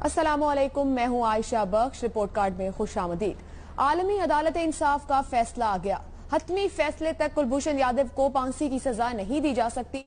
السلام علیکم، میں ہوں عائشہ بخش۔ رپورٹ کارڈ میں خوش آمدید۔ عالمی عدالت انصاف کا فیصلہ آ گیا۔ حتمی فیصلے تک کلبھوشن یادو کو پھانسی کی سزا نہیں دی جا سکتی۔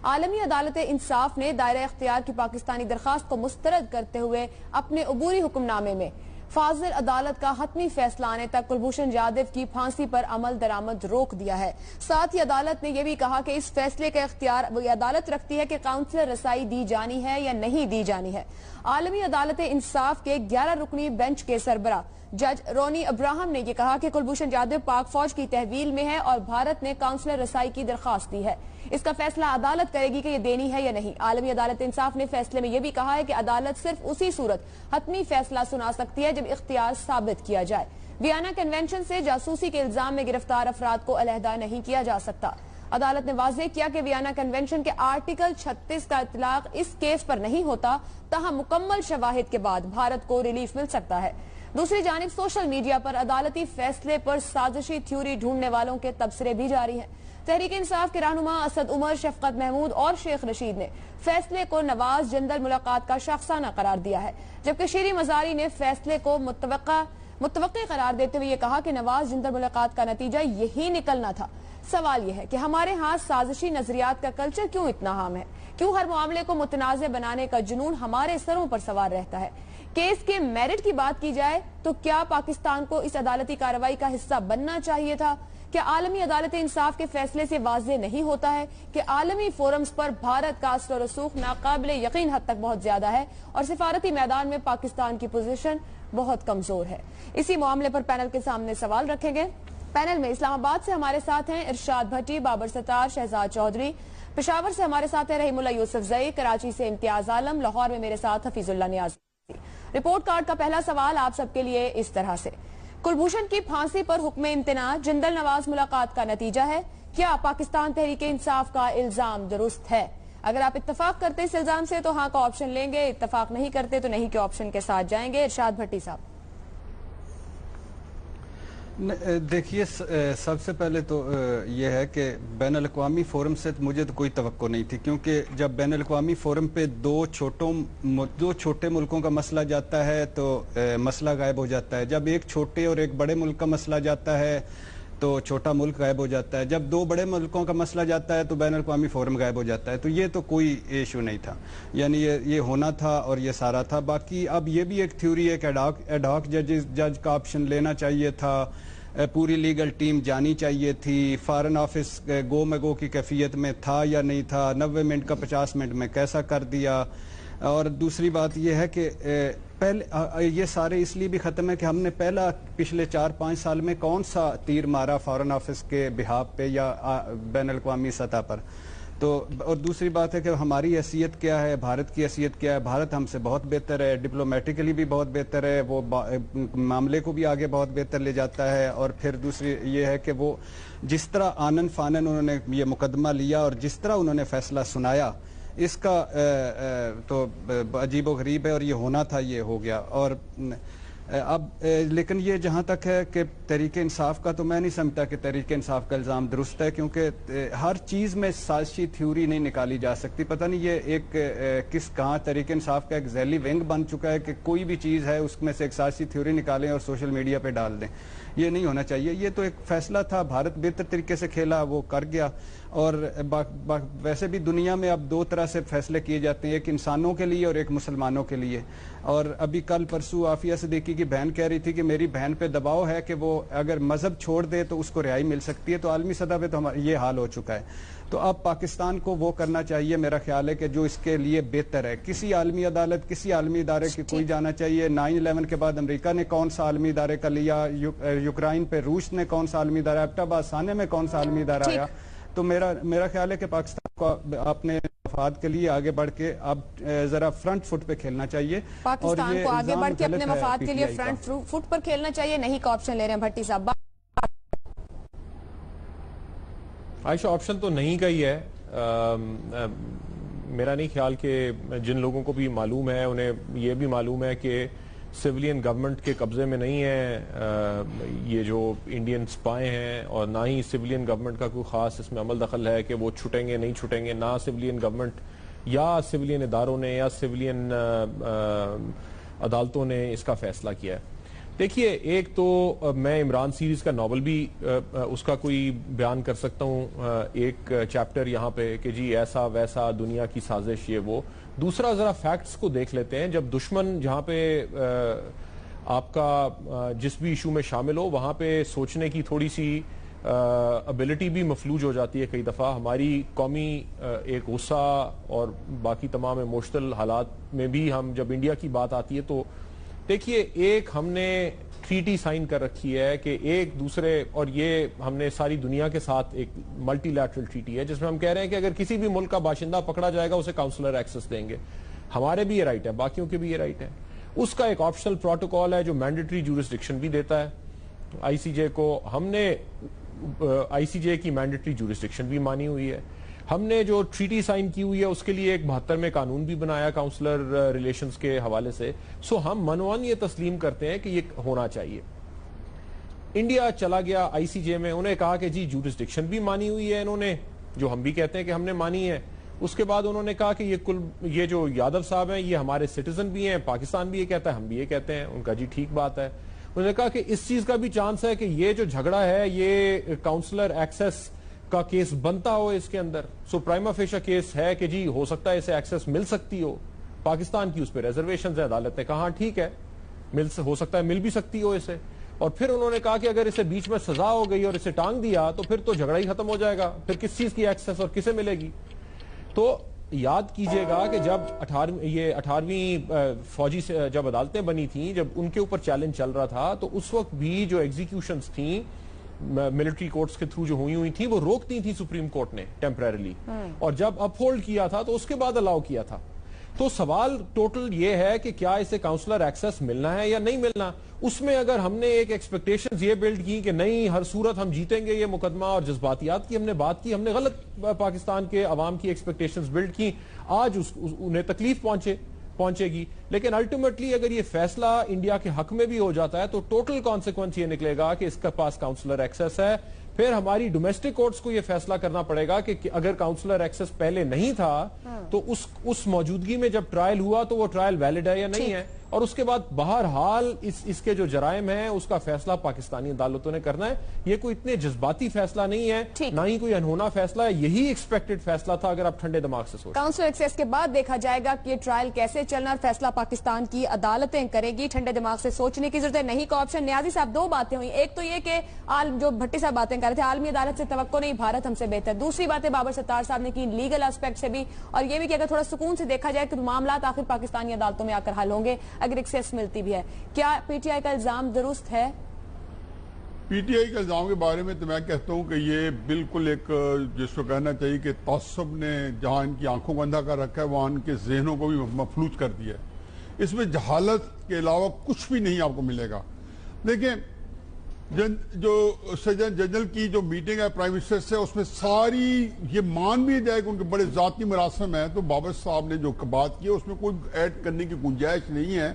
عالمی عدالت انصاف نے دائرہ اختیار کی پاکستانی درخواست کو مسترد کرتے ہوئے اپنے عبوری حکم نامے میں فاضل عدالت کا حتمی فیصلہ آنے تک کلبھوشن یادو کی پھانسی پر عمل درآمد روک دیا ہے۔ ساتھ ہی عدالت نے یہ بھی کہا کہ اس فیصلے کا اختیار عدالت رکھتی ہے کہ کاؤنسلر رسائی دی جانی ہے یا نہیں دی جانی ہے۔ عالمی عدالت انصاف کے 11 رکنی بینچ کے سربراہ جج رونی ابراہم نے یہ کہا کہ کلبھوشن یادو پاک فوج کی تحویل میں ہے اور بھارت نے کاؤنسلر رسائی کی درخواست دی ہے۔ اس کا فیصلہ عدالت کرے گی کہ یہ دینی ہے یا نہیں۔ عالمی عدالت انصاف نے فیصلے میں یہ بھی کہا ہے کہ عدالت صرف اسی صورت حتمی فیصلہ سنا سکتی ہے جب اختیار ثابت کیا جائے۔ ویانا کنونشن سے جاسوسی کے الزام میں گرفتار افراد کو علیحدہ نہیں کیا جا سکتا۔ عدالت نے واضح کیا کہ ویانا کنونشن کے آرٹیکل 36 کا اطلاق اس کیس پر نہیں ہوتا، تاہم مکمل شواہد کے بعد بھارت کو ریلیف مل سکتا ہے۔ دوسری جانب سوشل میڈیا پر عدالتی فیصلے پر سازشی تھیوری ڈھونڈنے والوں کے تبصرے بھی جاری ہیں۔ تحریک انصاف کے رہنما اسد عمر، شفقت محمود اور شیخ رشید نے فیصلے کو نواز جندل ملاقات کا شاخسانہ قرار دیا ہے، جبکہ شیری مزاری نے فیصلے کو متوقع قرار دیتے ہوئے یہ کہا کہ نواز جندل ملاقات کا نتیجہ یہی نکلنا تھا۔ سوال یہ ہے کہ ہمارے ہاں سازشی نظریات کا کلچر کیوں اتنا عام ہے؟ کیوں ہر معاملے کو متنازع بنانے کا جنون ہمارے سروں پر سوار رہتا ہے؟ کیس کے میرٹ کی بات کی جائے تو کیا پاکستان کو اس عدالتی کارروائی کا حصہ بننا چاہیے تھا؟ کیا عالمی عدالت انصاف کے فیصلے سے واضح نہیں ہوتا ہے کہ عالمی فورمز پر بھارت کا اثر و رسوخ ناقابل یقین حد تک بہت زیادہ ہے اور سفارتی میدان میں پاکستان کی پوزیشن بہت کمزور ہے؟ اسی معاملے پر پینل کے سامنے سوال رکھیں گے۔ پینل میں اسلام آباد سے ہمارے ساتھ ہیں ارشاد بھٹی، بابر ستار، شہزاد چودھری۔ پشاور سے ہمارے ساتھ ہیں رحیم اللہ یوسف زئی، کراچی سے امتیاز عالم، لاہور میں میرے ساتھ حفیظ اللہ نیازی۔ رپورٹ کارڈ کا پہلا سوال آپ سب کے لیے اس طرح سے: کلبھوشن کی پھانسی پر حکم امتناع جندل نواز ملاقات کا نتیجہ ہے؟ کیا پاکستان تحریک انصاف کا الزام درست ہے؟ اگر آپ اتفاق کرتے اس الزام سے تو ہاں کا آپشن لیں گے، اتفاق نہیں کرتے تو نہیں کے آپشن کے ساتھ جائیں گے۔ ارشاد بھٹی صاحب۔ دیکھیے، سب سے پہلے تو یہ ہے کہ بین الاقوامی فورم سے مجھے تو کوئی توقع نہیں تھی، کیونکہ جب بین الاقوامی فورم پہ دو چھوٹے ملکوں کا مسئلہ جاتا ہے تو مسئلہ غائب ہو جاتا ہے۔ جب ایک چھوٹے اور ایک بڑے ملک کا مسئلہ جاتا ہے تو چھوٹا ملک غائب ہو جاتا ہے۔ جب دو بڑے ملکوں کا مسئلہ جاتا ہے تو بین الاقوامی فورم غائب ہو جاتا ہے۔ تو یہ تو کوئی ایشو نہیں تھا، یعنی یہ ہونا تھا اور یہ سارا تھا۔ باقی اب یہ بھی ایک تھیوری ہے کہ ایڈ ہاک جج کا آپشن لینا چاہیے تھا، پوری لیگل ٹیم جانی چاہیے تھی، فارن آفس گو میں گو کی کیفیت میں تھا یا نہیں تھا، 90 منٹ کا 50 منٹ میں کیسا کر دیا۔ اور دوسری بات یہ ہے کہ پہلے یہ سارے اس لیے بھی ختم ہے کہ ہم نے پہلا پچھلے 4-5 سال میں کون سا تیر مارا فارن آفس کے بہاف پہ یا بین الاقوامی سطح پر۔ تو اور دوسری بات ہے کہ ہماری حیثیت کیا ہے، بھارت کی حیثیت کیا ہے۔ بھارت ہم سے بہت بہتر ہے، ڈپلومیٹکلی بھی بہت بہتر ہے، وہ معاملے کو بھی آگے بہت بہتر لے جاتا ہے۔ اور پھر دوسری یہ ہے کہ وہ جس طرح آنن فانن انہوں نے یہ مقدمہ لیا اور جس طرح انہوں نے فیصلہ سنایا، اس کا تو عجیب و غریب ہے، اور یہ ہونا تھا، یہ ہو گیا۔ اور اب لیکن یہ جہاں تک ہے کہ تحریک انصاف کا، تو میں نہیں سمجھتا کہ تحریک انصاف کا الزام درست ہے، کیونکہ ہر چیز میں سازشی تھیوری نہیں نکالی جا سکتی۔ پتہ نہیں یہ ایک کہاں تحریک انصاف کا ایک ذیلی ونگ بن چکا ہے کہ کوئی بھی چیز ہے اس میں سے ایک سازشی تھیوری نکالیں اور سوشل میڈیا پہ ڈال دیں۔ یہ نہیں ہونا چاہیے۔ یہ تو ایک فیصلہ تھا، بھارت بہتر طریقے سے کھیلا، وہ کر گیا۔ اور ویسے بھی دنیا میں اب دو طرح سے فیصلے کیے جاتے ہیں، ایک انسانوں کے لیے اور ایک مسلمانوں کے لیے۔ اور ابھی کل پرسوں عافیہ صدیقی کی بہن کہہ رہی تھی کہ میری بہن پہ دباؤ ہے کہ وہ اگر مذہب چھوڑ دے تو اس کو رہائی مل سکتی ہے۔ تو عالمی سطح پہ تو یہ حال ہو چکا ہے۔ تو اب پاکستان کو وہ کرنا چاہیے، میرا خیال ہے کہ جو اس کے لیے بہتر ہے۔ کسی عالمی عدالت، کسی عالمی ادارے کی کوئی جانا چاہیے۔ 9/11 کے بعد امریکہ نے کون سا عالمی ادارے کا لیا، یوکرائن پہ روس نے کون سا عالمی ادارہ، ایبٹاباد سانے میں کون سا عالمی ادارہ آیا۔ تو میرا خیال ہے کہ پاکستان کو اپنے مفاد کے لیے آگے بڑھ کے اب ذرا فرنٹ فٹ پہ کھیلنا چاہیے۔ پاکستان کو آگے بڑھ کے اپنے مفاد کے لیے فرنٹ فٹ پر کھیلنا چاہیے، نہیں کا آپشن لے رہے ہیں بھٹی صاحب۔ عائشہ، آپشن تو نہیں کا ہی ہے۔ میرا نہیں خیال کہ جن لوگوں کو بھی معلوم ہے انہیں یہ بھی معلوم ہے کہ سویلین گورنمنٹ کے قبضے میں نہیں ہے یہ جو انڈین سپائے ہیں، اور نہ ہی سویلین گورنمنٹ کا کوئی خاص اس میں عمل دخل ہے کہ وہ چھٹیں گے نہیں چھٹیں گے۔ نہ سویلین گورنمنٹ یا سولین اداروں نے یا سولین عدالتوں نے اس کا فیصلہ کیا ہے. دیکھیے ایک تو میں عمران سیریز کا ناول بھی اس کا کوئی بیان کر سکتا ہوں ایک چیپٹر یہاں پہ کہ جی ایسا ویسا دنیا کی سازش یہ وہ. دوسرا ذرا فیکٹس کو دیکھ لیتے ہیں. جب دشمن جہاں پہ آپ کا جس بھی ایشو میں شامل ہو وہاں پہ سوچنے کی تھوڑی سی ابیلٹی بھی مفلوج ہو جاتی ہے کئی دفعہ. ہماری قومی ایک غصہ اور باقی تمام ایموشنل حالات میں بھی ہم جب انڈیا کی بات آتی ہے تو دیکھیے ایک ہم نے ٹریٹی سائن کر رکھی ہے کہ ایک دوسرے اور یہ ہم نے ساری دنیا کے ساتھ ایک ملٹی لیٹرل ٹریٹی ہے جس میں ہم کہہ رہے ہیں کہ اگر کسی بھی ملک کا باشندہ پکڑا جائے گا اسے کاؤنسلر ایکسس دیں گے. ہمارے بھی یہ رائٹ ہے, باقیوں کے بھی یہ رائٹ ہے. اس کا ایک آپشنل پروٹوکول ہے جو مینڈیٹری جورسڈکشن بھی دیتا ہے آئی سی جے کو. ہم نے آئی سی جے کی مینڈیٹری جورسڈکشن بھی مانی ہوئی ہے. ہم نے جو ٹریٹی سائن کی ہوئی ہے اس کے لیے ایک 72 میں قانون بھی بنایا کاؤنسلر ریلیشنز کے حوالے سے. سو ہم منوان یہ تسلیم کرتے ہیں کہ یہ ہونا چاہیے. انڈیا چلا گیا آئی سی جے میں, انہیں کہا کہ جی جورسڈکشن بھی مانی ہوئی ہے انہوں نے, جو ہم بھی کہتے ہیں کہ ہم نے مانی ہے. اس کے بعد انہوں نے کہا کہ یہ جو یادو صاحب ہیں یہ ہمارے سٹیزن بھی ہیں, پاکستان بھی یہ کہتا ہے, ہم بھی یہ کہتے ہیں. ان کا جی ٹھیک بات ہے. انہوں نے کہا کہ اس چیز کا بھی چانس ہے کہ یہ جو جھگڑا ہے یہ کاؤنسلر ایکسس کا کیس بنتا ہو اس کے اندر. سو پرائما فیشا کیس ہے کہ جی ہو سکتا ہے اسے ایکسس مل سکتی ہو. پاکستان کی اس پہ ریزرویشنز ہیں. عدالت نے کہا ٹھیک ہے ہو سکتا ہے مل بھی سکتی ہو اسے. اور پھر انہوں نے کہا کہ اگر اسے بیچ میں سزا ہو گئی اور اسے ٹانگ دیا تو پھر تو جھگڑا ہی ختم ہو جائے گا, پھر کس چیز کی ایکسس اور کسے ملے گی. تو یاد کیجئے گا کہ جب 18ویں فوجی سے جب عدالتیں بنی تھیں, جب ان کے اوپر چیلنج چل رہا تھا تو اس وقت بھی جو ایگزیکیوشنز تھیں ملٹری کورٹس کے تھرو جو ہوئی تھی وہ روکتی تھی سپریم کورٹ نے ٹیمپریرلی, اور جب اپ ہولڈ کیا تھا تو اس کے بعد الاؤ کیا تھا. تو سوال ٹوٹل یہ ہے کہ کیا اسے کاؤنسلر ایکسس ملنا ہے یا نہیں ملنا. اس میں اگر ہم نے ایک ایکسپیکٹیشنز یہ بلڈ کی کہ نہیں ہر صورت ہم جیتیں گے یہ مقدمہ, اور جذباتیات کی ہم نے بات کی, ہم نے غلط پاکستان کے عوام کی ایکسپیکٹیشنز بلڈ کی. آج انہیں تکلیف پہنچے گی, لیکن الٹیمیٹلی اگر یہ فیصلہ انڈیا کے حق میں بھی ہو جاتا ہے تو ٹوٹل کانسیکوینس یہ نکلے گا کہ اس کے پاس کاؤنسلر ایکسس ہے. پھر ہماری ڈومیسٹک کورٹس کو یہ فیصلہ کرنا پڑے گا کہ اگر کاؤنسلر ایکسس پہلے نہیں تھا تو اس موجودگی میں جب ٹرائل ہوا تو وہ ٹرائل ویلڈ ہے یا نہیں ہے. اور اس کے بعد بہرحال اس کے جو جرائم ہیں اس کا فیصلہ پاکستانی عدالتوں نے کرنا ہے. یہ کوئی اتنے جذباتی فیصلہ نہیں ہے, نہ ہی کوئی انہونا فیصلہ ہے. یہی ایکسپیکٹڈ فیصلہ تھا اگر آپ ٹھنڈے دماغ سے سوچیں. کاؤنسلر ایکسس کے بعد دیکھا جائے گا کہ یہ ٹرائل کیسے چلنا اور فیصلہ پاکستان کی عدالتیں کرے گی. ٹھنڈے دماغ سے سوچنے کی ضرورت ہے, نہیں کا آپشن. نیازی صاحب دو باتیں ہوئی, ایک تو یہ کہ جو بھٹی صاحب باتیں کر رہے تھے عالمی عدالت سے توقع نہیں, بھارت ہم سے بہتر. دوسری باتیں بابر ستار صاحب نے کی لیگل اسپیکٹ سے بھی, اور یہ بھی کہ اگر تھوڑا سکون سے دیکھا جائے کہ معاملات آخر پاکستانی عدالتوں میں آ کر حل ہوں گے اگر ایکسس ملتی بھی ہے. کیا پی ٹی آئی کا الزام درست ہے؟ پی ٹی آئی کے الزام کے بارے میں تو میں کہتا ہوں کہ یہ بالکل ایک جس کو کہنا چاہیے کہ تعصب نے جہاں ان کی آنکھوں کو اندھا کر رکھا ہے وہاں ان کے ذہنوں کو بھی مفلوج کر دیا ہے. اس میں جہالت کے علاوہ کچھ بھی نہیں آپ کو ملے گا. دیکھیں جو سرجن جنرل کی جو میٹنگ ہے پرائم منسٹر سے, اس میں ساری یہ مان بھی جائے کہ ان کے بڑے ذاتی مراسم ہیں, تو بابر صاحب نے جو بات کی ہے اس میں کوئی ایڈ کرنے کی گنجائش نہیں ہے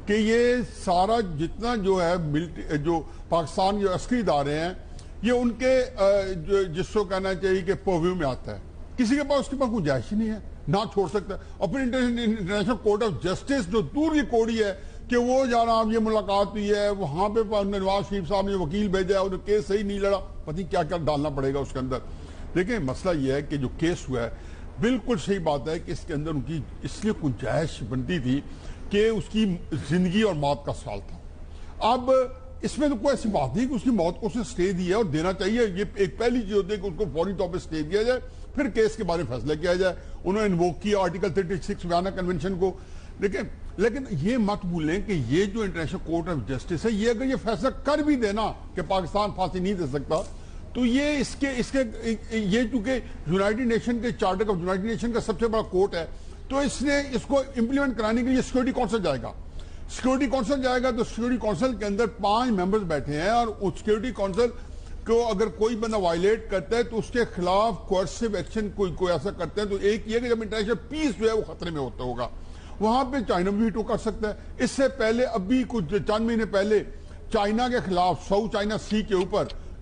کہ یہ سارا جتنا جو ہے جو پاکستان جو عسکری ادارے ہیں یہ ان کے جس کو کہنا چاہیے کہ پرویو میں آتا ہے. کسی کے پاس اس کے پاس گنجائش ہی نہیں ہے, نہ چھوڑ سکتا. اور پھر انٹرنیشنل کورٹ آف جسٹس جو دور کی کوڑی ہے کہ وہ جانا یہ ملاقات ہوئی ہے, وہاں پہ نواز شریف صاحب نے وکیل بھیجا ہے, انہیں کیس صحیح نہیں لڑا, پتہ نہیں کیا کیا ڈالنا پڑے گا اس کے اندر. دیکھیں مسئلہ یہ ہے کہ جو کیس ہوا ہے بالکل صحیح بات ہے کہ اس کے اندر ان کی اس لیے گنجائش بنتی تھی کہ اس کی زندگی اور موت کا سوال تھا. اب اس میں تو کوئی ایسی بات نہیں کہ اس کی موت کو اس نے سٹے دیا ہے اور دینا چاہیے. یہ ایک پہلی چیز ہوتی ہے کہ اس کو فوری طور پہ سٹے دیا جائے, پھر کیس کے بارے میں فیصلہ کیا جائے. انہوں نے انووک کیا آرٹیکل 36 ویانا کنونشن کو. لیکن یہ مت بھولیں کہ یہ جو انٹرنیشنل کورٹ آف جسٹس ہے یہ اگر یہ فیصلہ کر بھی دینا کہ پاکستان پھانسی نہیں دے سکتا تو یہ اس کے یہ چونکہ یونائٹڈ نیشن کے چارٹر آف یونائٹڈ نیشن کا سب سے بڑا کورٹ ہے, تو اس نے اس کو امپلیمنٹ کرانے کے لیے سیکورٹی کونسل جائے گا. سیکورٹی کونسل جائے گا تو سیکورٹی کونسل کے اندر 5 ممبرز بیٹھے ہیں, اور سیکورٹی کونسل کو اگر کوئی بندہ وائلیٹ کرتا ہے تو اس کے خلاف کوئرسیو ایکشن کوئی ایسا کرتا ہے تو ایک یہ کہ جب انٹرنیشنل پیس جو ہے وہ خطرے میں ہوتا ہوگا وہاں پہ چائنا بھی ویٹو کر سکتا ہے. اس سے پہلے ابھی کچھ چند مہینے پہلے چائنا کے خلاف ساؤتھ چائنا سی کے اوپر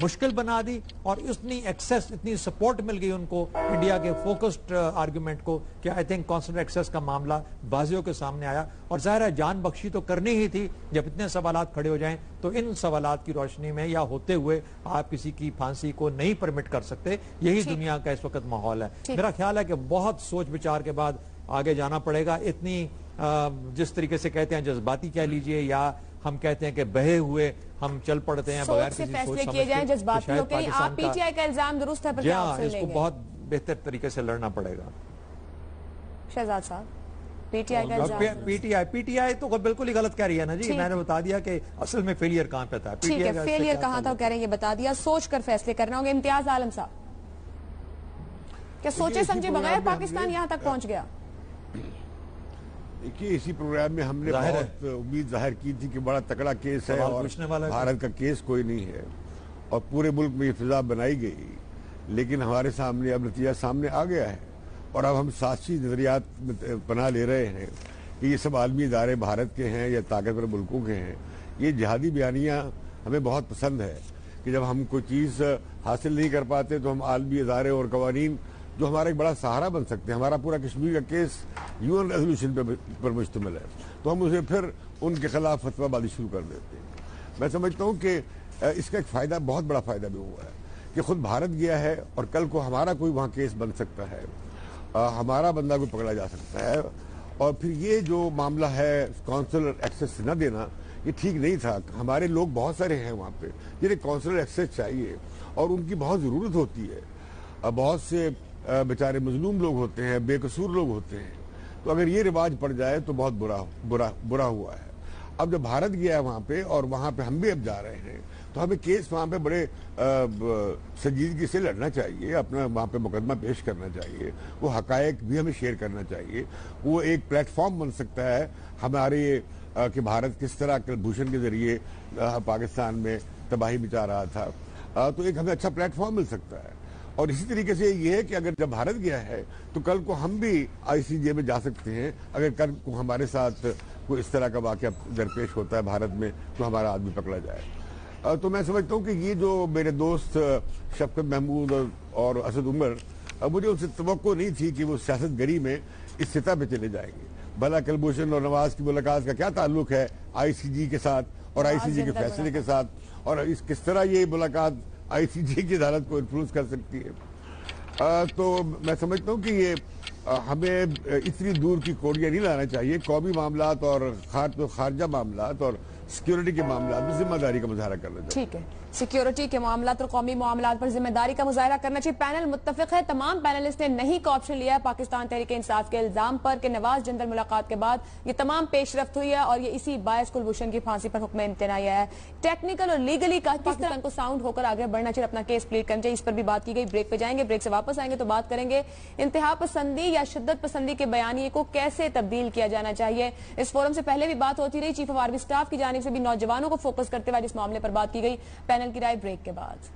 مشکل بنا دی اور اتنی ایکسیس اتنی سپورٹ مل گئی ان کو انڈیا کے فوکسڈ آرگومنٹ کو کہ آئی تھنک کانسولر ایکسیس کا معاملہ بازیوں کے سامنے آیا اور ظاہر ہے جان بخشی تو کرنی ہی تھی جب اتنے سوالات کھڑے ہو جائیں تو ان سوالات کی روشنی میں یا ہوتے ہوئے آپ کسی کی پھانسی کو نہیں پرمٹ کر سکتے. یہی دنیا کا اس وقت ماحول ہے. میرا خیال ہے کہ بہت سوچ بچار کے بعد آگے جانا پڑے گا. اتنی جس طریقے سے کہتے ہیں جذباتی کہہ لیجئے یا ہم کہتے ہیں کہ بہے ہوئے ہم چل پڑتے ہیں بغیر کسی سوچ سمجھ کے جائیں جذباتی ہو کے. آپ پی ٹی آئی کا الزام درست ہے پر کیا آپ اس کو بہت بہتر طریقے سے لڑنا پڑے گا. شہزاد صاحب پی ٹی آئی کا الزام پی ٹی آئی تو بالکل ہی غلط کہہ رہی ہے نا جی. میں نے بتا دیا کہ اصل میں فیلئر کہاں پہ تھا. ٹھیک ہے فیلئر کہاں تھا کہہ رہے ہیں یہ بتا دیا. سوچ کر فیصلے کرنا ہوں گے. امتیاز عالم صاحب کیا سوچے سمجھے بغیر پاکستان یہاں تک پہنچ گیا؟ دیکھیے اسی پروگرام میں ہم نے بہت امید ظاہر کی تھی کہ بڑا تکڑا کیس ہے اور بھارت کا کیس کوئی نہیں ہے اور پورے ملک میں یہ فضا بنائی گئی. لیکن ہمارے سامنے اب نتیجہ سامنے آ گیا ہے اور اب ہم سازشی نظریات میں پناہ لے رہے ہیں کہ یہ سب عالمی ادارے بھارت کے ہیں یا طاقتور ملکوں کے ہیں. یہ جہادی بیانیاں ہمیں بہت پسند ہے کہ جب ہم کوئی چیز حاصل نہیں کر پاتے تو ہم عالمی ادارے اور قوانین جو ہمارا ایک بڑا سہارا بن سکتے ہیں. ہمارا پورا کشمیر کا کیس UN ریزولوشن پر مشتمل ہے تو ہم اسے پھر ان کے خلاف فتویٰ بازی شروع کر دیتے ہیں. میں سمجھتا ہوں کہ اس کا ایک فائدہ بہت بڑا فائدہ بھی ہوا ہے کہ خود بھارت گیا ہے اور کل کو ہمارا کوئی وہاں کیس بن سکتا ہے, ہمارا بندہ کوئی پکڑا جا سکتا ہے. اور پھر یہ جو معاملہ ہے کونسلر ایکسیس نہ دینا یہ ٹھیک نہیں تھا. ہمارے لوگ بہت سارے ہیں وہاں پہ جنہیں کونسلر ایکسیس چاہیے اور ان کی بہت ضرورت ہوتی ہے. بہت سے بیچارے مظلوم لوگ ہوتے ہیں, بے قصور لوگ ہوتے ہیں. تو اگر یہ رواج پڑ جائے تو بہت برا ہوا ہے. اب جب بھارت گیا ہے وہاں پہ اور وہاں پہ ہم بھی اب جا رہے ہیں تو ہمیں کیس وہاں پہ بڑے سنجیدگی سے لڑنا چاہیے, اپنا وہاں پہ مقدمہ پیش کرنا چاہیے, وہ حقائق بھی ہمیں شیئر کرنا چاہیے. وہ ایک پلیٹ فارم بن سکتا ہے ہمارے کہ بھارت کس طرح کلبھوشن کے ذریعے پاکستان میں تباہی مچا رہا تھا, تو ایک ہمیں اچھا پلیٹ فارم مل سکتا ہے. اور اسی طریقے سے یہ ہے کہ اگر جب بھارت گیا ہے تو کل کو ہم بھی ICJ میں جا سکتے ہیں. اگر کل کو ہمارے ساتھ کوئی اس طرح کا واقعہ درپیش ہوتا ہے بھارت میں تو ہمارا آدمی پکڑا جائے. تو میں سمجھتا ہوں کہ یہ جو میرے دوست شفقت محمود اور اسد عمر, مجھے ان سے توقع نہیں تھی کہ وہ سیاست گری میں اس سطح پہ چلے جائیں گے. بھلا کلبھوشن اور نواز کی ملاقات کا کیا تعلق ہے ICJ کے ساتھ اور ICJ کے فیصلے کے ساتھ, اور کس طرح یہ ملاقات ICJ کی عدالت کو انفلوئنس کر سکتی ہے. تو میں سمجھتا ہوں کہ یہ ہمیں اتنی دور کی کوڑیاں نہیں لانا چاہیے. قومی معاملات اور خارجہ معاملات اور سیکیورٹی کے معاملات میں ذمہ داری کا مظاہرہ کرنا چاہیے. ٹھیک ہے, سیکیورٹی کے معاملات اور قومی معاملات پر ذمہ داری کا مظاہرہ کرنا چاہیے. پینل متفق ہے, تمام پینلسٹ نے نہیں کا آپشن لیا ہے پاکستان تحریک انصاف کے الزام پر کہ نواز جنرل ملاقات کے بعد یہ تمام پیش رفت ہوئی ہے اور یہ اسی باعث کلبھوشن کی پھانسی پر حکم امتناعی آیا ہے. ٹیکنیکل اور لیگلی کا کس طرح کو ساؤنڈ ہو کر آگے بڑھنا چاہیے, اپنا کیس پلیڈ کرنا چاہیے, اس پر بھی بات کی گئی. بریک پہ جائیں گے, بریک سے واپس آئیں گے تو بات کریں گے انتہا پسندی یا شدت پسندی کے بیانیے کو کیسے تبدیل کیا جانا چاہیے. اس فورم سے پہلے بھی بات ہوتی رہی, چیف آف آرمی اسٹاف کی جانب سے بھی نوجوانوں کو فوکس کرتے ہوئے اس معاملے پر بات کی گئی. پینل کی رائے بریک کے بعد.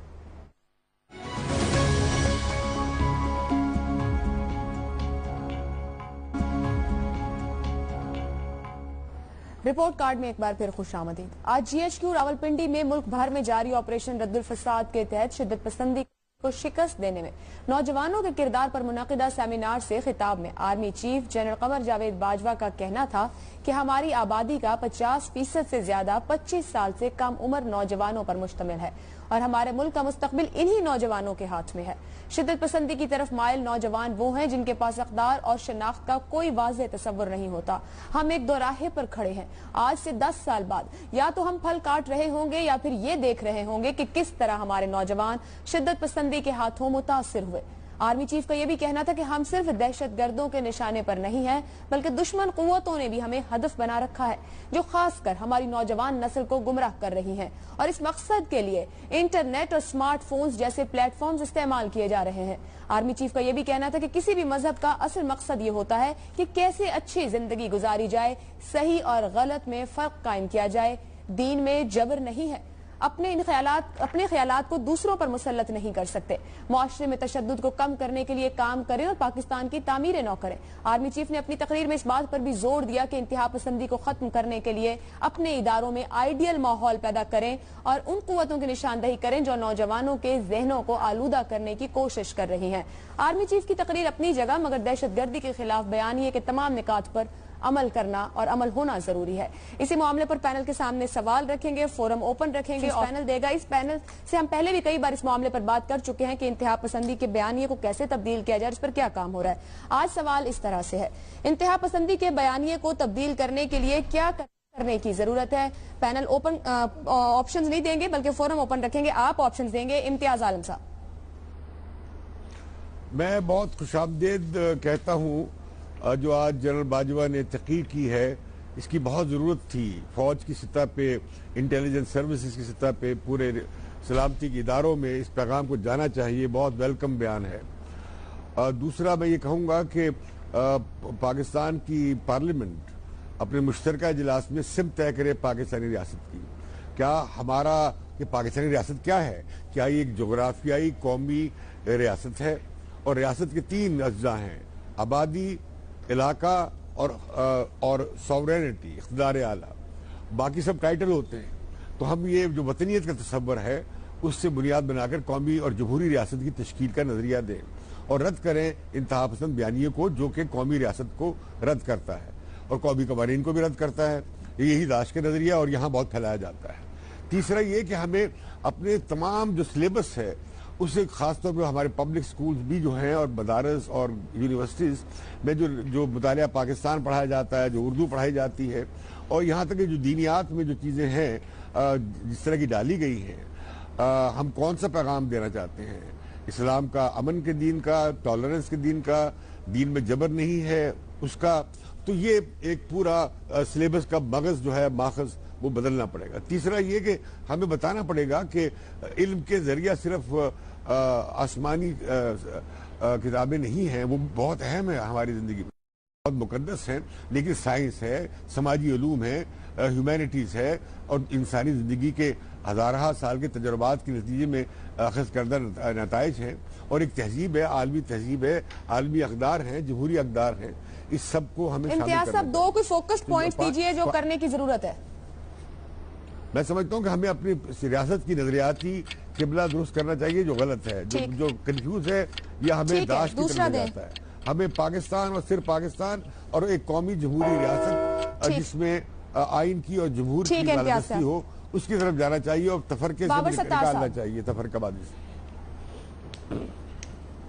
رپورٹ کارڈ میں ایک بار پھر خوش آمدید. آج GHQ راولپنڈی میں ملک بھر میں جاری آپریشن رد الفساد کے تحت شدت پسندی کو شکست دینے میں نوجوانوں کے کردار پر منعقدہ سیمینار سے خطاب میں army chief general Qamar Javed Bajwa کا کہنا تھا کہ ہماری آبادی کا 50% سے زیادہ 25 سال سے کم عمر نوجوانوں پر مشتمل ہے اور ہمارے ملک کا مستقبل انہی نوجوانوں کے ہاتھ میں ہے. شدت پسندی کی طرف مائل نوجوان وہ ہیں جن کے پاس اقدار اور شناخت کا کوئی واضح تصور نہیں ہوتا. ہم ایک دوراہے پر کھڑے ہیں. آج سے 10 سال بعد یا تو ہم پھل کاٹ رہے ہوں گے یا پھر یہ دیکھ رہے ہوں گے کہ کس طرح ہمارے نوجوان شدت پسندی کے ہاتھوں متاثر ہوئے. آرمی چیف کا یہ بھی کہنا تھا کہ ہم صرف دہشت گردوں کے نشانے پر نہیں ہیں بلکہ دشمن قوتوں نے بھی ہمیں ہدف بنا رکھا ہے جو خاص کر ہماری نوجوان نسل کو گمراہ کر رہی ہیں اور اس مقصد کے لیے انٹرنیٹ اور سمارٹ فونز جیسے پلیٹ فارمز استعمال کیے جا رہے ہیں. آرمی چیف کا یہ بھی کہنا تھا کہ کسی بھی مذہب کا اصل مقصد یہ ہوتا ہے کہ کیسے اچھی زندگی گزاری جائے, صحیح اور غلط میں فرق قائم کیا جائے. دین میں جبر نہیں ہے. اپنے خیالات کو دوسروں پر مسلط نہیں کر سکتے. معاشرے میں تشدد کو کم کرنے کے لیے کام کریں اور پاکستان کی تعمیر نو کریں. آرمی چیف نے اپنی تقریر میں اس بات پر بھی زور دیا کہ انتہا پسندی کو ختم کرنے کے لیے اپنے اداروں میں آئیڈیل ماحول پیدا کریں اور ان قوتوں کی نشاندہی کریں جو نوجوانوں کے ذہنوں کو آلودہ کرنے کی کوشش کر رہی ہیں. آرمی چیف کی تقریر اپنی جگہ، مگر دہشت گردی کے خلاف بیانیے کے تمام نکات پر عمل کرنا اور عمل ہونا ضروری ہے. اسی معاملے پر پینل کے سامنے سوال رکھیں گے، فورم اوپن رکھیں گے، پینل دے گا. اس پینل سے ہم پہلے بھی کئی بار اس معاملے پر بات کر چکے ہیں کہ انتہا پسندی کے بیانیے کو کیسے تبدیل کیا جائے، اس پر کیا کام ہو رہا ہے. آج سوال اس طرح سے ہے، انتہا پسندی کے بیانیے کو تبدیل کرنے کے لیے کیا کرنے کی ضرورت ہے؟ پینل اوپن آپشنز نہیں دیں گے بلکہ فورم اوپن رکھیں گے. آپ آپشنز دیں گے. امتیاز عالم صاحب. میں بہت خوش آمدید کہتا ہوں جو آج جنرل باجوہ نے تقریر کی ہے، اس کی بہت ضرورت تھی. فوج کی سطح پہ، انٹیلیجنس سروسز کی سطح پہ، پورے سلامتی کے اداروں میں اس پیغام کو جانا چاہیے. بہت ویلکم بیان ہے. دوسرا میں یہ کہوں گا کہ پاکستان کی پارلیمنٹ اپنے مشترکہ اجلاس میں سمت طے کرے پاکستانی ریاست کی. کیا ہمارا یہ پاکستانی ریاست کیا ہے؟ کیا یہ ایک جغرافیائی قومی ریاست ہے؟ اور ریاست کے 3 اجزاء ہیں: آبادی، علاقہ اور سوورینٹی، اقتدار اعلیٰ. باقی سب ٹائٹل ہوتے ہیں. تو ہم یہ جو وطنیت کا تصور ہے اس سے بنیاد بنا کر قومی اور جمہوری ریاست کی تشکیل کا نظریہ دیں اور رد کریں انتہا پسند بیانیے کو جو کہ قومی ریاست کو رد کرتا ہے اور قومی قوانین کو بھی رد کرتا ہے. یہی داعش کا نظریہ اور یہاں بہت پھیلایا جاتا ہے. تیسرا یہ کہ ہمیں اپنے تمام جو سلیبس ہے اسے خاص طور پہ ہمارے پبلک سکولز بھی جو ہیں اور مدارس اور یونیورسٹیز میں جو مطالعہ پاکستان پڑھایا جاتا ہے، جو اردو پڑھائی جاتی ہے، اور یہاں تک کہ جو دینیات میں جو چیزیں ہیں جس طرح کی ڈالی گئی ہیں، ہم کون سا پیغام دینا چاہتے ہیں؟ اسلام کا، امن کے دین کا، ٹالرنس کے دین کا، دین میں جبر نہیں ہے اس کا. تو یہ ایک پورا سلیبس کا مغز جو ہے، ماخذ، وہ بدلنا پڑے گا. تیسرا یہ کہ ہمیں بتانا پڑے گا کہ علم کے ذریعہ صرف آسمانی کتابیں نہیں ہیں، وہ بہت اہم ہے ہماری زندگی میں، بہت مقدس ہیں، لیکن سائنس ہے، سماجی علوم ہے، ہیومینٹیز ہے، اور انسانی زندگی کے ہزارہ سال کے تجربات کے نتیجے میں اخذ کردہ نتائج ہیں، اور ایک تہذیب ہے، عالمی تہذیب ہے، عالمی اقدار ہیں، جمہوری اقدار ہیں. اس سب کو ہمیں شامل کرنا امتیاز صاحب 2 کوئی فوکس پوائنٹ دیجئے جو کرنے کی ضرورت ہے. میں سمجھتا ہوں کہ ہمیں اپنی ریاست کی نظریاتی قبلہ درست کرنا چاہیے جو غلط ہے، جو کنفیوز ہے، یا ہمیں داعش کی طرف لے جاتا ہے. ہمیں پاکستان اور صرف پاکستان اور ایک قومی جمہوری ریاست جس میں آئین کی اور جمہور کی بالادستی ہو، اس کی طرف جانا چاہیے اور تفرقے سے نکالنا چاہیے، تفرقہ بازی سے.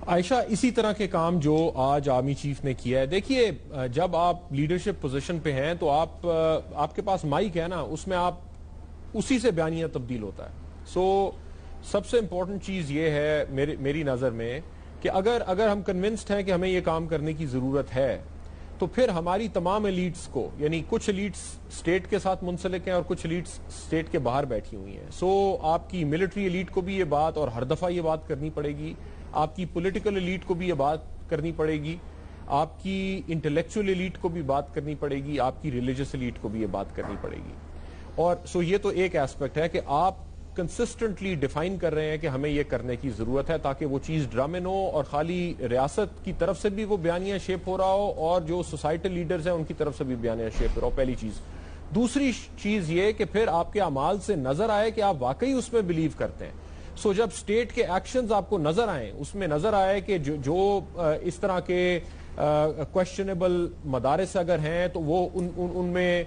عائشہ، اسی طرح کے کام جو آج آرمی چیف نے کیا ہے. دیکھیے، جب آپ لیڈرشپ پوزیشن پہ ہیں تو آپ کے پاس مائک ہے نا، اس میں آپ اسی سے بیانیہ تبدیل ہوتا ہے. سب سے امپورٹنٹ چیز یہ ہے میری نظر میں کہ اگر ہم کنونسڈ ہیں کہ ہمیں یہ کام کرنے کی ضرورت ہے تو پھر ہماری تمام ایلیٹس کو، یعنی کچھ ایلیٹس اسٹیٹ کے ساتھ منسلک ہیں اور کچھ ایلیٹس اسٹیٹ کے باہر بیٹھی ہوئی ہیں. آپ کی ملٹری ایلیٹ کو بھی یہ بات اور ہر دفعہ یہ بات کرنی پڑے گی، آپ کی پولیٹیکل ایلیٹ کو بھی یہ بات کرنی پڑے گی، آپ کی انٹلیکچوئل ایلیٹ کو بھی بات کرنی پڑے گی، آپ کی ریلیجس ایلیٹ کو بھی یہ بات کرنی پڑے گی. اور یہ تو ایک ایسپیکٹ ہے کہ آپ کنسسٹنٹلی ڈیفائن کر رہے ہیں کہ ہمیں یہ کرنے کی ضرورت ہے تاکہ وہ چیز ڈرامن ہو اور خالی ریاست کی طرف سے بھی وہ بیانیہ شیپ ہو رہا ہو اور جو سوسائٹل لیڈرز ہیں ان کی طرف سے بھی بیانیہ شیپ ہو رہا ہو. پہلی چیز. دوسری چیز یہ کہ پھر آپ کے اعمال سے نظر آئے کہ آپ واقعی اس میں بلیو کرتے ہیں. جب اسٹیٹ کے ایکشنز آپ کو نظر آئیں، اس میں نظر آئے کہ جو اس طرح کے کویسچنیبل مدارس اگر ہیں تو وہ ان میں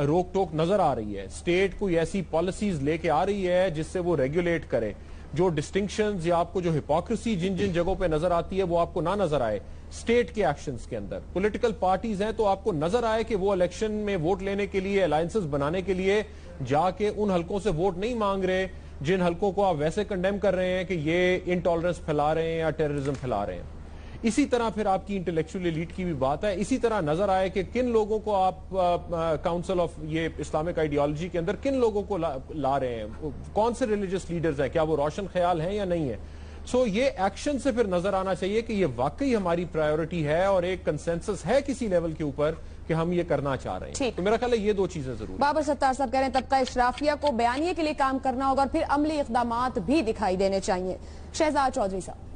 روک ٹوک نظر آ رہی ہے، اسٹیٹ کوئی ایسی پالیسیز لے کے آ رہی ہے جس سے وہ ریگولیٹ کرے، جو ڈسٹنکشنز یا آپ کو جو ہپوکریسی جن جگہوں پہ نظر آتی ہے وہ آپ کو نہ نظر آئے اسٹیٹ کے ایکشنز کے اندر. پولیٹیکل پارٹیز ہیں تو آپ کو نظر آئے کہ وہ الیکشن میں ووٹ لینے کے لیے، الائنسز بنانے کے لیے جا کے ان حلقوں سے ووٹ نہیں مانگ رہے جن حلقوں کو آپ ویسے کنڈیم کر رہے ہیں کہ یہ انٹالرنس پھیلا رہے ہیں یا ٹیررزم پھیلا رہے ہیں. اسی طرح پھر آپ کی انٹلیکچوئل ایلیٹ کی بھی بات ہے. اسی طرح نظر آئے کہ کن لوگوں کو آپ کاؤنسل آف یہ اسلامک آئیڈیالوجی کے اندر کن لوگوں کو لا رہے ہیں، کون سے ریلیجس لیڈرز ہیں، کیا وہ روشن خیال ہیں یا نہیں ہے. سو یہ ایکشن سے پھر نظر آنا چاہیے کہ یہ واقعی ہماری پرائیورٹی ہے اور ایک کنسنسس ہے کسی لیول کے اوپر کہ ہم یہ کرنا چاہ رہے ہیں. تو میرا خیال ہے یہ دو چیزیں ضرور. بابر ستار صاحب کہہ رہے ہیں طبقہ اشرافیہ کو بیانیے کے لیے کام کرنا ہوگا اور پھر عملی اقدامات بھی دکھائی دینے چاہیے. شہزاد چودھری صاحب.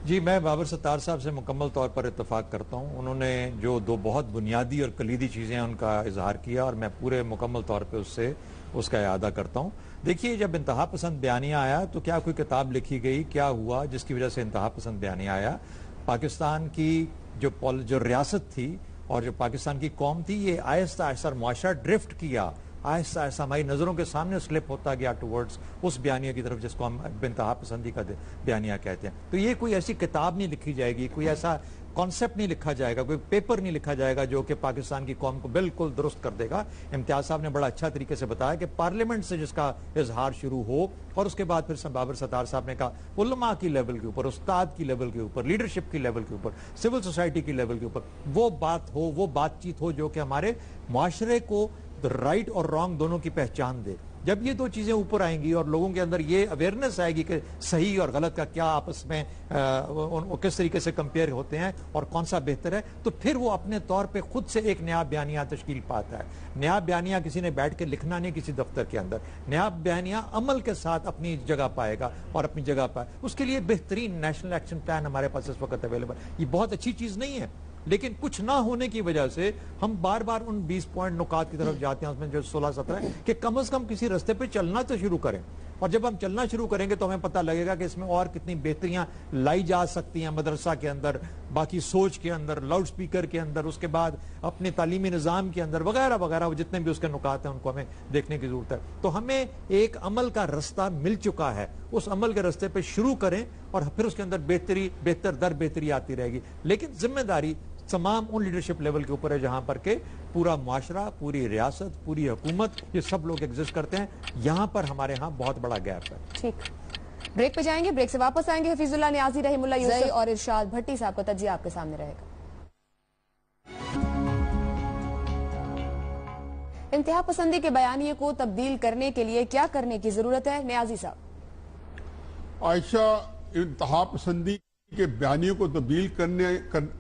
جی میں بابر ستار صاحب سے مکمل طور پر اتفاق کرتا ہوں. انہوں نے جو دو بہت بنیادی اور کلیدی چیزیں ان کا اظہار کیا اور میں پورے مکمل طور پہ اس کا اعادہ کرتا ہوں. دیکھیے جب انتہا پسند بیانیہ آیا تو کیا کوئی کتاب لکھی گئی, کیا ہوا جس کی وجہ سے انتہا پسند بیانیہ آیا؟ پاکستان کی جو ریاست تھی اور جو پاکستان کی قوم تھی, یہ آہستہ آہستہ معاشرہ ڈرفٹ کیا, آہستہ آہستہ ہماری نظروں کے سامنے سلپ ہوتا گیا ٹورڈز اس بیانیہ کی طرف جس کو ہم انتہا پسندی کا بیانیہ کہتے ہیں. تو یہ کوئی ایسی کتاب نہیں لکھی جائے گی, کوئی ایسا کانسیپٹ نہیں لکھا جائے گا, کوئی پیپر نہیں لکھا جائے گا جو کہ پاکستان کی قوم کو بالکل درست کر دے گا. امتیاز صاحب نے بڑا اچھا طریقے سے بتایا کہ پارلیمنٹ سے جس کا اظہار شروع ہو اور اس کے بعد پھر بابر ستار صاحب نے کہا علماء کی لیول کے اوپر, استاد کی لیول کے اوپر, لیڈرشپ کی لیول کے اوپر, سول سوسائٹی کی لیول کے اوپر وہ بات ہو, وہ بات چیت ہو جو کہ ہمارے معاشرے کو رائٹ اور رانگ دونوں کی پہچان دے. جب یہ دو چیزیں اوپر آئیں گی اور لوگوں کے اندر یہ اویئرنیس آئے گی کہ صحیح اور غلط کا کیا آپس میں کس طریقے سے کمپیئر ہوتے ہیں اور کون سا بہتر ہے, تو پھر وہ اپنے طور پہ خود سے ایک نیا بیانیہ تشکیل پاتا ہے. نیا بیانیہ کسی نے بیٹھ کے لکھنا نہیں کسی دفتر کے اندر, نیا بیانیہ عمل کے ساتھ اپنی جگہ پائے گا اور اپنی جگہ پائے. اس کے لیے بہترین نیشنل ایکشن پلان ہمارے پاس اس وقت اویلیبل. یہ بہت اچھی چیز نہیں ہے لیکن کچھ نہ ہونے کی وجہ سے ہم بار بار ان 20 پوائنٹ نکات کی طرف جاتے ہیں, اس میں جو 16-17 ہے کہ کم از کم کسی رستے پہ چلنا تو شروع کریں. اور جب ہم چلنا شروع کریں گے تو ہمیں پتہ لگے گا کہ اس میں اور کتنی بہتریاں لائی جا سکتی ہیں, مدرسہ کے اندر, باقی سوچ کے اندر, لاؤڈ سپیکر کے اندر, اس کے بعد اپنے تعلیمی نظام کے اندر وغیرہ وغیرہ, جتنے بھی اس کے نکات ہیں ان کو ہمیں دیکھنے کی ضرورت ہے. تو ہمیں ایک عمل کا رستہ مل چکا ہے, اس عمل کے رستے پہ شروع کریں اور پھر اس کے اندر بہتر در بہتری آتی رہے گی. لیکن ذمہ داری تمام ان لیڈرشپ لیول کے اوپر ہے جہاں پر کہ پورا معاشرہ, پوری ریاست, پوری حکومت, یہ سب لوگ ایگزسٹ کرتے ہیں. یہاں پر ہمارے ہاں بہت بڑا گیپ ہے. ٹھیک, بریک پہ جائیں گے, بریک سے واپس آئیں گے. حفیظ اللہ نیازی, رحیم اللہ یوسف اور ارشاد بھٹی صاحب کا تجزیہ آپ کے سامنے رہے گا. انتہا پسندی کے بیانیے کو تبدیل کرنے کے لیے کیا کرنے کی ضرورت ہے؟ نیازی صاحب. عائشہ, انتہا پسندی کہ بیانیوں کو تبدیل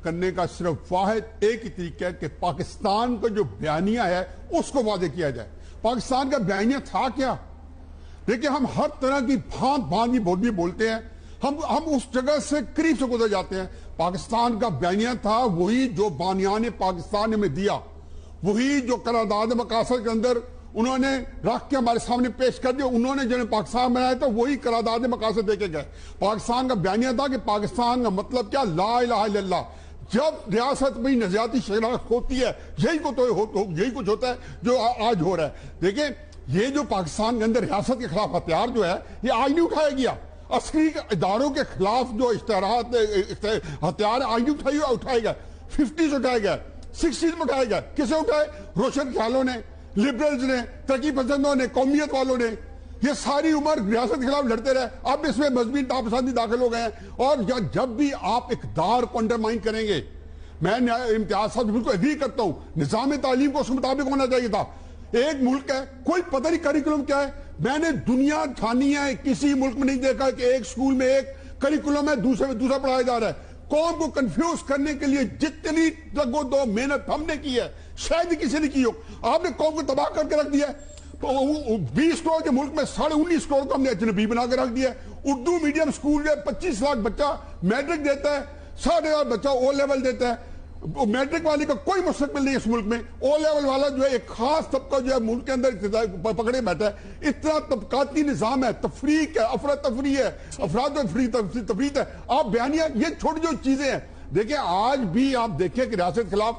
کرنے کا صرف واحد ایک ہی طریقہ ہے کہ پاکستان کا جو بیانیہ ہے اس کو واضح کیا جائے. پاکستان کا بیانیہ تھا کیا؟ دیکھیں ہم ہر طرح کی بھانت کی بولی بولتے ہیں, ہم اس جگہ سے قریب سے گزر جاتے ہیں. پاکستان کا بیانیہ تھا وہی جو بانیان پاکستان نے ہمیں دیا, وہی جو قرارداد مقاصد کے اندر انہوں نے رکھ کے ہمارے سامنے پیش کر دیا. انہوں نے جنہیں پاکستان بنایا تھا وہی قرارداد مقاصد دے کے گئے. پاکستان کا بیانیہ تھا کہ پاکستان کا مطلب کیا, لا الہ الا اللہ. جب ریاست میں نظریاتی شناخت ہوتی ہے یہی کچھ ہوتا ہے جو آج ہو رہا ہے. دیکھیں یہ جو پاکستان کے اندر ریاست کے خلاف ہتھیار جو ہے یہ آج نہیں اٹھایا گیا. عسکری اداروں کے خلاف جو اشتہارات ہتھیار آج نہیں اٹھائے گا, 50s اٹھائے گا, 60s میں اٹھائے گا. کسے اٹھائے؟ روشن خیالوں نے, لبرلز نے, ترقی پسندوں نے, قومیت والوں نے. یہ ساری عمر ریاست کے خلاف لڑتے رہے. اب اس میں مذہبی انتہا پسندی داخل ہو گئے ہیں. اور جب بھی آپ اقتدار کو انڈرمائن کریں گے, میں امتیاز صاحب بالکل اگری کرتا ہوں, نظام تعلیم کو اس مطابق ہونا چاہیے تھا. ایک ملک ہے, کوئی پتہ نہیں کریکولم کیا ہے. میں نے دنیا ٹھانی ہے, کسی ملک میں نہیں دیکھا کہ ایک سکول میں ایک کریکولم ہے, دوسرے میں دوسرا پڑھایا جا رہا ہے. قوم کو کنفیوز کرنے کے لیے جتنی لگو دو محنت ہم نے کی ہے شاید ہی کسی نے کی ہو. آپ نے قوم کو تباہ کر کے رکھ دیا ہے. 20 کروڑ کے ملک میں 19.5 کروڑ کو ہم نے اجنبی بنا کے رکھ دیا ہے. اردو میڈیم سکول میں 25 لاکھ بچہ میٹرک دیتا ہے, 60,000 بچہ او لیول دیتا ہے. میٹرک والے کا کوئی مستقبل نہیں اس ملک میں. او لیول والا جو ہے ایک خاص طبقہ جو ہے ملک کے اندر پکڑے بیٹھا ہے. اتنا طبقاتی نظام ہے, تفریق ہے, افراتفری ہے, افراد تفریق ہے. آپ بیانیہ یہ چھوٹی جو چیزیں ہیں. دیکھیں آج بھی آپ دیکھیں کہ ریاست کے خلاف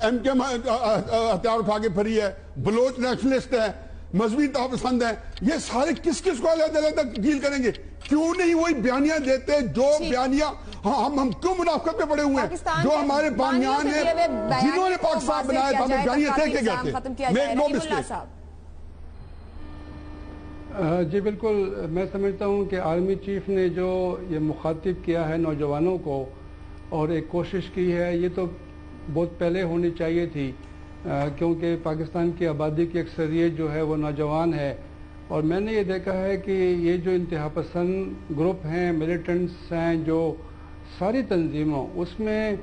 ایم کے ہتھیار اٹھا کے پھری ہے, بلوچ نیشنلسٹ ہیں, مذہبی انتہا پسند ہیں. یہ سارے کس کو علیحدہ ڈیل کریں گے؟ کیوں نہیں وہی بیانیہ دیتے جو بیانیہ ہم کیوں منافقت پہ پڑے ہوئے ہیں؟ جو ہمارے بانیان ہیں جنہوں نے پاکستان بنایا تھا ہمیں بیانیہ دے کے گئے تھے. جی بالکل, میں سمجھتا ہوں کہ آرمی چیف نے جو یہ مخاطب کیا ہے نوجوانوں کو اور ایک کوشش کی ہے, یہ تو بہت پہلے ہونی چاہیے تھی, کیونکہ پاکستان کی آبادی کی اکثریت جو ہے وہ نوجوان ہے. اور میں نے یہ دیکھا ہے کہ یہ جو انتہا پسند گروپ ہیں، ملیٹنٹس ہیں، جو ساری تنظیموں، اس میں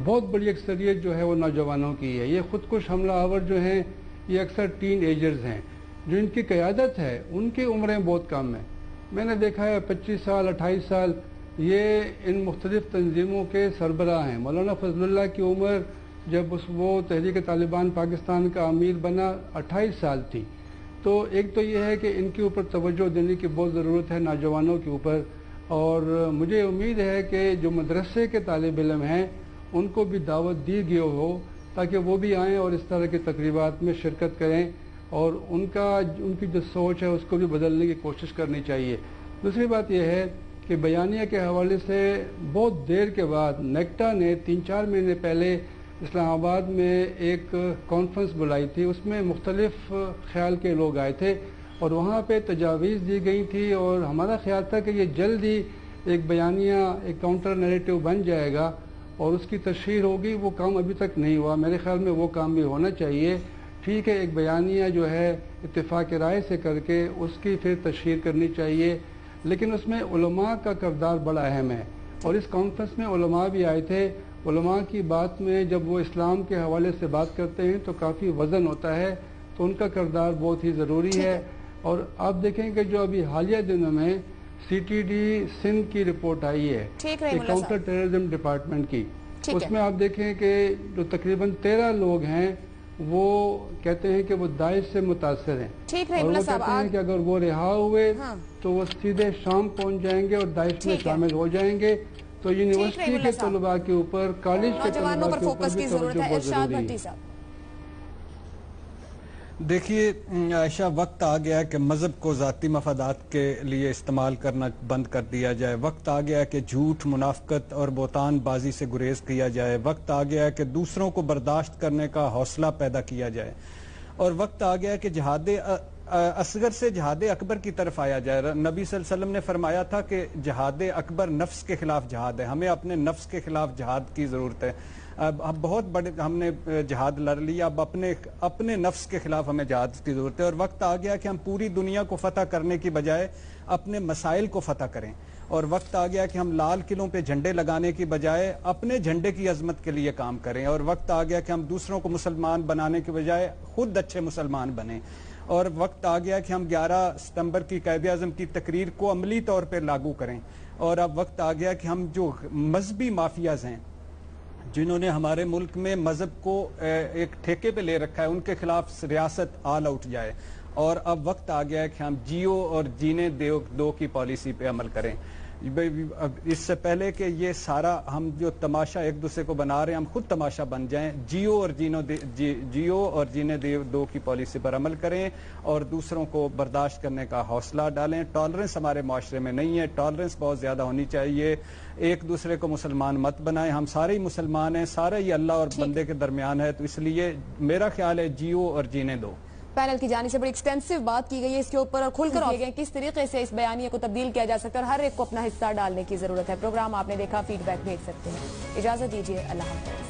بہت بڑی اکثریت جو ہے وہ نوجوانوں کی ہے۔ یہ خودکش حملہ آور جو ہیں یہ اکثر ٹین ایجرز ہیں۔ جو ان کی قیادت ہے ان کی عمریں بہت کم ہیں۔ میں نے دیکھا ہے 25 سال 28 سال یہ ان مختلف تنظیموں کے سربراہ ہیں۔ مولانا فضل اللہ کی عمر جب وہ تحریک طالبان پاکستان کا امیر بنا 28 سال تھی۔ تو ایک تو یہ ہے کہ ان کے اوپر توجہ دینے کی بہت ضرورت ہے، نوجوانوں کے اوپر، اور مجھے امید ہے کہ جو مدرسے کے طالب علم ہیں ان کو بھی دعوت دی گئی ہو تاکہ وہ بھی آئیں اور اس طرح کی تقریبات میں شرکت کریں، اور ان کی جو سوچ ہے اس کو بھی بدلنے کی کوشش کرنی چاہیے۔ دوسری بات یہ ہے کہ بیانیہ کے حوالے سے بہت دیر کے بعد نیکٹا نے 3-4 مہینے پہلے اسلام آباد میں ایک کانفرنس بلائی تھی، اس میں مختلف خیال کے لوگ آئے تھے اور وہاں پہ تجاویز دی گئی تھی، اور ہمارا خیال تھا کہ یہ جلد ہی ایک بیانیہ، ایک کاؤنٹر نیریٹو بن جائے گا اور اس کی تشہیر ہوگی۔ وہ کام ابھی تک نہیں ہوا، میرے خیال میں وہ کام بھی ہونا چاہیے۔ ٹھیک ہے، ایک بیانیہ جو ہے اتفاق رائے سے کر کے اس کی پھر تشہیر کرنی چاہیے، لیکن اس میں علماء کا کردار بڑا اہم ہے، اور اس کانفرنس میں علماء بھی آئے تھے۔ علماء کی بات میں جب وہ اسلام کے حوالے سے بات کرتے ہیں تو کافی وزن ہوتا ہے، تو ان کا کردار بہت ہی ضروری ہے۔ اور آپ دیکھیں کہ جو ابھی حالیہ دنوں میں سی ٹی ڈی سندھ کی رپورٹ آئی ہے کاؤنٹر ٹیررزم ڈپارٹمنٹ کی، اس میں آپ دیکھیں کہ جو تقریباً 13 لوگ ہیں وہ کہتے ہیں کہ وہ داعش سے متاثر ہیں، اور وہ کہتے ہیں کہ اگر وہ رہا ہوئے تو وہ سیدھے شام پہنچ جائیں گے اور داعش میں شامل ہو جائیں گے۔ تو یونیورسٹی کے طلباء کے اوپر، کالج کے طلباء کے اوپر بھی توجہ بہت ضروری ہے۔ دیکھیے عائشہ، وقت آ گیا ہے کہ مذہب کو ذاتی مفادات کے لیے استعمال کرنا بند کر دیا جائے۔ وقت آ گیا ہے کہ جھوٹ، منافقت اور بہتان بازی سے گریز کیا جائے۔ وقت آ گیا ہے کہ دوسروں کو برداشت کرنے کا حوصلہ پیدا کیا جائے، اور وقت آ گیا ہے کہ جہاد اصغر سے جہاد اکبر کی طرف آیا جائے۔ نبی صلی اللہ علیہ وسلم نے فرمایا تھا کہ جہاد اکبر نفس کے خلاف جہاد ہے، ہمیں اپنے نفس کے خلاف جہاد کی ضرورت ہے۔ اب بہت بڑے ہم نے جہاد لڑ لیا، اب اپنے نفس کے خلاف ہمیں جہاد کی ضرورت ہے، اور وقت آ گیا کہ ہم پوری دنیا کو فتح کرنے کی بجائے اپنے مسائل کو فتح کریں، اور وقت آ گیا کہ ہم لال قلعوں پہ جھنڈے لگانے کی بجائے اپنے جھنڈے کی عظمت کے لیے کام کریں، اور وقت آ گیا کہ ہم دوسروں کو مسلمان بنانے کی بجائے خود اچھے مسلمان بنیں، اور وقت آ گیا کہ ہم 11 ستمبر کی قائد اعظم کی تقریر کو عملی طور پہ لاگو کریں، اور اب وقت آ گیا کہ ہم جو مذہبی مافیاز ہیں جنہوں نے ہمارے ملک میں مذہب کو ایک ٹھیکے پہ لے رکھا ہے، ان کے خلاف ریاست آل آؤٹ جائے، اور اب وقت آ گیا ہے کہ ہم جیو اور جینے دو کی پالیسی پہ عمل کریں۔ اس سے پہلے کہ یہ سارا ہم جو تماشا ایک دوسرے کو بنا رہے ہیں، ہم خود تماشا بن جائیں، جیو اور جینے دو کی پالیسی پر عمل کریں اور دوسروں کو برداشت کرنے کا حوصلہ ڈالیں۔ ٹالرنس ہمارے معاشرے میں نہیں ہے، ٹالرنس بہت زیادہ ہونی چاہیے۔ ایک دوسرے کو مسلمان مت بنائیں، ہم سارے ہی مسلمان ہیں، سارے ہی اللہ اور بندے کے درمیان ہے، تو اس لیے میرا خیال ہے جیو اور جینے دو۔ پینل کی جانب سے بڑی ایکسٹینسو بات کی گئی ہے اس کے اوپر، اور کھل کر کیے گئے کس طریقے سے اس بیانیے کو تبدیل کیا جا سکتا ہے، اور ہر ایک کو اپنا حصہ ڈالنے کی ضرورت ہے۔ پروگرام آپ نے دیکھا، فیڈ بیک بھیج سکتے ہیں۔ اجازت دیجیے، اللہ حافظ۔